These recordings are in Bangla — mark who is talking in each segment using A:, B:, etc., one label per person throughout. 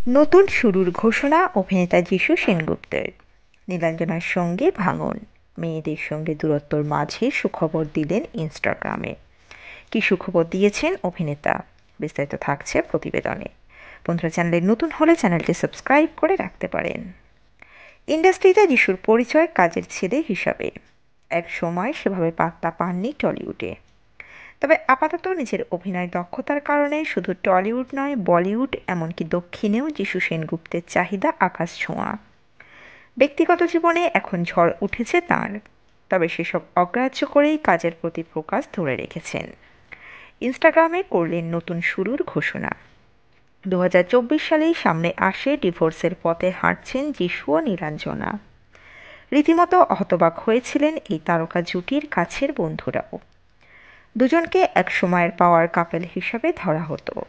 A: নতুন শুরুর ঘোষণা অভিনেতা যিশু সেনগুপ্তের। নীলাঞ্জনার সঙ্গে ভাঙন, মেয়েদের সঙ্গে দূরত্বর মাঝে সুখবর দিলেন ইনস্টাগ্রামে। কি সুখবর দিয়েছেন অভিনেতা, বিস্তারিত থাকছে প্রতিবেদনে। বন্ধুরা, চ্যানেলে নতুন হলে চ্যানেলটি সাবস্ক্রাইব করে রাখতে পারেন। ইন্ডাস্ট্রিতে যিশুর পরিচয় কাজের ছেলে হিসাবে। এক সময় সেভাবে পাত্তা পাননি টলিউডে। তবে আপাতত নিজের অভিনয় দক্ষতার কারণে শুধু টলিউড নয়, বলিউড এমনকি দক্ষিণেও যিশু সেনগুপ্তের চাহিদা আকাশ ছোঁয়া। ব্যক্তিগত জীবনে এখন ঝড় উঠেছে তাঁর, তবে সেসব অগ্রাহ্য করেই কাজের প্রতি ফোকাস ধরে রেখেছেন। ইনস্টাগ্রামে করলেন নতুন শুরুর ঘোষণা। 2024 সালেই সামনে আসে ডিভোর্সের পথে হাঁটছেন যিশু ও নীলাঞ্জনা। রীতিমতো হতবাক হয়েছিলেন এই তারকা জুটির কাছের বন্ধুরাও। দুজনকে এক সময়ের পাওয়ার কাপল হিসাবে ধরা হতো।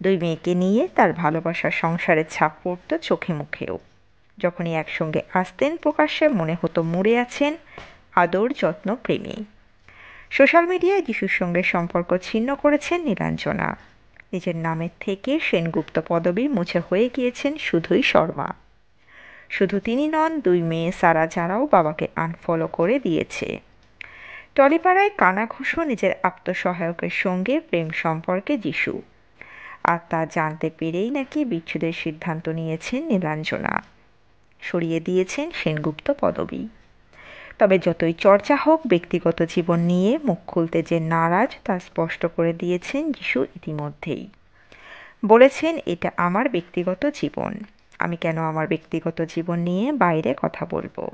A: দুই মেয়েকে নিয়ে তার ভালোবাসার সংসারের ছাপ পড়ত চোখে মুখেও। যখনই একসঙ্গে আসতেন প্রকাশ্যে মনে হতো মরে আছেন আদর যত্ন প্রেমী। সোশ্যাল মিডিয়ায় যিশুর সঙ্গে সম্পর্ক ছিন্ন করেছেন নীলাঞ্জনা। নিজের নামের থেকে সেনগুপ্ত পদবী মুছে হয়ে গিয়েছেন শুধুই শর্মা। শুধু তিনি নন, দুই মেয়ে সারা যারাও বাবাকে আনফলো করে দিয়েছে। টলিপাড়ায় কানাঘুষো নিজের আত্মসহায়কের সঙ্গে প্রেম সম্পর্কে যিশু, আর তা জানতে পেরেই নাকি বিচ্ছেদের সিদ্ধান্ত নিয়েছেন নীলাঞ্জনা। সরিয়ে দিয়েছেন সেনগুপ্ত পদবী। তবে যতই চর্চা হোক, ব্যক্তিগত জীবন নিয়ে মুখ খুলতে যে নারাজ তা স্পষ্ট করে দিয়েছেন যিশু ইতিমধ্যেই। বলেছেন, এটা আমার ব্যক্তিগত জীবন, আমি কেন আমার ব্যক্তিগত জীবন নিয়ে বাইরে কথা বলবো।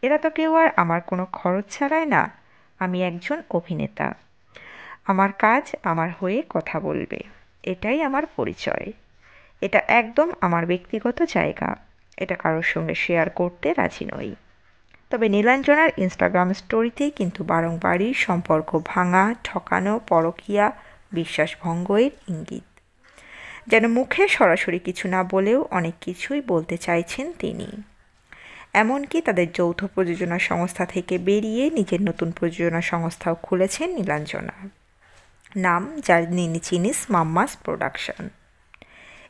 A: এরা তো কেউ আর আমার কোনো খরচ ছাড়ায় না। আমি একজন অভিনেতা, আমার কাজ আমার হয়ে কথা বলবে, এটাই আমার পরিচয়। এটা একদম আমার ব্যক্তিগত জায়গা, এটা কারোর সঙ্গে শেয়ার করতে রাজি নই। তবে নীলাঞ্জনার ইনস্টাগ্রাম স্টোরিতেই কিন্তু বারংবারই সম্পর্ক ভাঙা, ঠকানো, পরকীয়া, বিশ্বাসভঙ্গের ইঙ্গিত। যেন মুখে সরাসরি কিছু না বলেও অনেক কিছুই বলতে চাইছেন তিনি। এমনকি তাদের যৌথ প্রযোজনা সংস্থা থেকে বেরিয়ে নিজের নতুন প্রযোজনা সংস্থাও খুলেছেন নীলাঞ্জনা। নাম জার্নিনি চিনিস মাম্মাস প্রোডাকশন।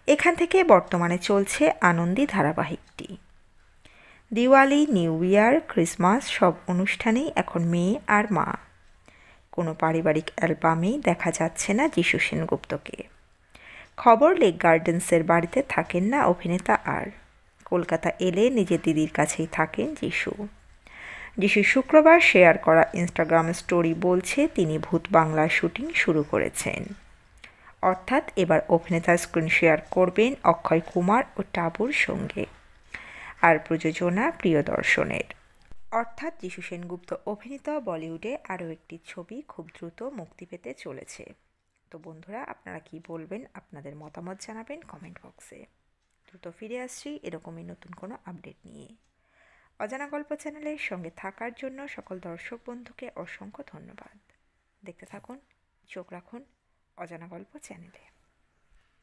A: এখান থেকে বর্তমানে চলছে আনন্দী ধারাবাহিকটি। দিওয়ালি, নিউ ইয়ার, ক্রিসমাস সব অনুষ্ঠানেই এখন মেয়ে আর মা। কোনো পারিবারিক অ্যালবামেই দেখা যাচ্ছে না যিশু সেনগুপ্তকে। খবর, লেক গার্ডেন্সের বাড়িতে থাকেন না অভিনেতা আর। কলকাতা এলে নিজের দিদির কাছেই থাকেন যিশু। যিশু শুক্রবার শেয়ার করা ইনস্টাগ্রাম স্টোরি বলছে তিনি ভূত বাংলার শুটিং শুরু করেছেন। অর্থাৎ এবার অভিনেতা স্ক্রিন শেয়ার করবেন অক্ষয় কুমার ও টাবুর সঙ্গে। আর প্রযোজনা প্রিয়দর্শনের। অর্থাৎ যিশু সেনগুপ্ত অভিনীত বলিউডে আরও একটি ছবি খুব দ্রুত মুক্তি পেতে চলেছে। তো বন্ধুরা, আপনারা কি বলবেন, আপনাদের মতামত জানাবেন কমেন্ট বক্সে। দ্রুত ফিরে আসছি এরকমই নতুন কোনো আপডেট নিয়ে। অজানা গল্প চ্যানেলের সঙ্গে থাকার জন্য সকল দর্শক বন্ধুকে অসংখ্য ধন্যবাদ। দেখতে থাকুন, চোখ রাখুন অজানা গল্প চ্যানেলে।